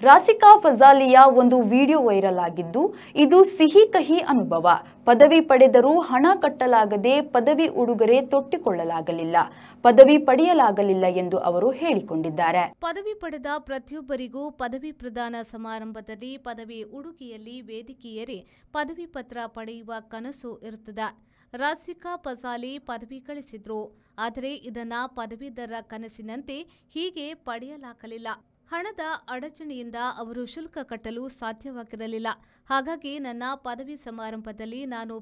ರಾಸಿಕಾ ಫಜಾಲಿಯ ಒಂದು video viral ಆಗಿದ್ದು, ಇದು ಸಿಹಿ ಕಹಿ ಅನುಭವ. ಪದವಿ ಪಡೆದರೂ ಹಣ ಕಟ್ಟಲಾಗದೆ ಪದವಿ ಉಡುಗೊರೆ ತೊಟ್ಟಿಕೊಳ್ಳಲಾಗಲಿಲ್ಲ, ಪದವಿ ಪಡೆಯಲಾಗಲಿಲ್ಲ ಎಂದು ಅವರು ಹೇಳಿಕೊಂಡಿದ್ದಾರೆ. ಪದವಿ ಪಡೆದ ಪ್ರತಿಯೊಬ್ಬರಿಗೂ ಪದವಿ ಪ್ರದಾನ ಸಮಾರಂಭದಲ್ಲಿ ಪದವಿ ಉಡುಗೆಯಲ್ಲಿ ವೇದಿಕೆಯೇರಿ ಪದವಿ ಪತ್ರ ಪಡೆಯುವ ಕನಸು ಇರುತ್ತದೆ. ರಾಸಿಕಾ ಫಜಾಲಿ ಪದವಿ ಗಳಿಸಿದ್ರು, ಆದರೆ ಇದನ್ನ ಪದವೀಧರ ಕನಸಿನಂತೆ ಹೀಗೆ ಪಡೆಯಲಾಗಲಿಲ್ಲ. ಹಣದ ಅಡಚಣೆಯಿಂದ ಅವರು ಶುಲ್ಕ ಕಟ್ಟಲು ಸಾಧ್ಯವಾಗಿರಲಿಲ್ಲ. ಹಾಗಾಗಿ ನನ್ನ ಪದವಿ ಸಮಾರಂಭದಲ್ಲಿ ನಾನು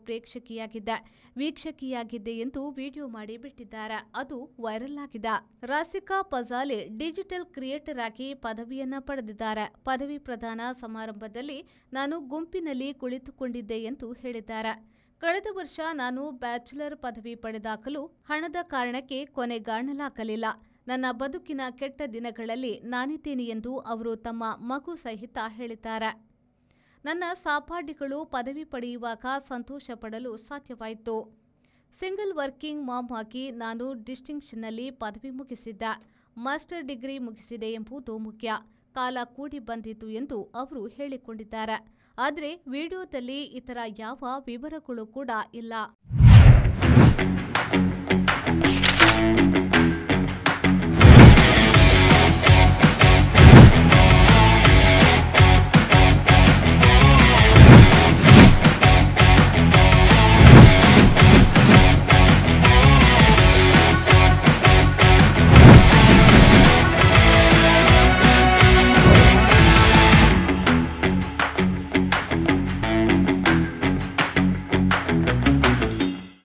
ವೀಕ್ಷಕಿಯಾಗಿದ್ದೆ ಎಂದು ವಿಡಿಯೋ ಮಾಡಿ ಬಿಟ್ಟಿದ್ದಾರೆ. ಅದು ವೈರಲ್ ಆಗಿದೆ. ರಾಸಿಕಾ ಫಜಾಲಿ ಡಿಜಿಟಲ್ ಕ್ರಿಯೇಟರ್ ಆಗಿ ಪದವಿಯನ್ನ ಪಡೆದಿದ್ದಾರೆ. ಪದವಿ ಪ್ರದಾನ ಸಮಾರಂಭದಲ್ಲಿ ನಾನು ಗುಂಪಿನಲ್ಲಿ ಕುಳಿತುಕೊಂಡಿದ್ದೆ ಎಂದು ಹೇಳಿದ್ದಾರೆ. ಕಳೆದ ವರ್ಷ ನಾನು ಬ್ಯಾಚುಲರ್ ಪದವಿ ಪಡೆದಾಗಲೂ ಹಣದ ಕಾರಣಕ್ಕೆ ಕೊನೆಗಾಣಲಾಗಲಿಲ್ಲ. ನನ್ನ ಬದುಕಿನ ಕೆಟ್ಟ ದಿನಗಳಲ್ಲಿ ನಾನಿದ್ದೇನೆ ಎಂದು ಅವರು ತಮ್ಮ ಮಗು ಸಹಿತ ಹೇಳಿದ್ದಾರೆ. ನನ್ನ ಸಹಪಾಠಿಗಳು ಪದವಿ ಪಡೆಯುವಾಗ ಸಂತೋಷ ಪಡಲು ಸಾಧ್ಯವಾಯಿತು. ಸಿಂಗಲ್ ವರ್ಕಿಂಗ್ ಮಾಮ್ ಆಗಿ ನಾನು ಡಿಸ್ಟಿಂಕ್ಷನ್ನಲ್ಲಿ ಪದವಿ ಮುಗಿಸಿದ್ದೆ. ಮಾಸ್ಟರ್ ಡಿಗ್ರಿ ಮುಗಿಸಿದೆ ಎಂಬುದು ಮುಖ್ಯ. ಕಾಲ ಕೂಡಿ ಬಂದಿತು ಎಂದು ಅವರು ಹೇಳಿಕೊಂಡಿದ್ದಾರೆ. ಆದರೆ ವಿಡಿಯೋದಲ್ಲಿ ಇತರ ಯಾವ ವಿವರಗಳು ಕೂಡ ಇಲ್ಲ.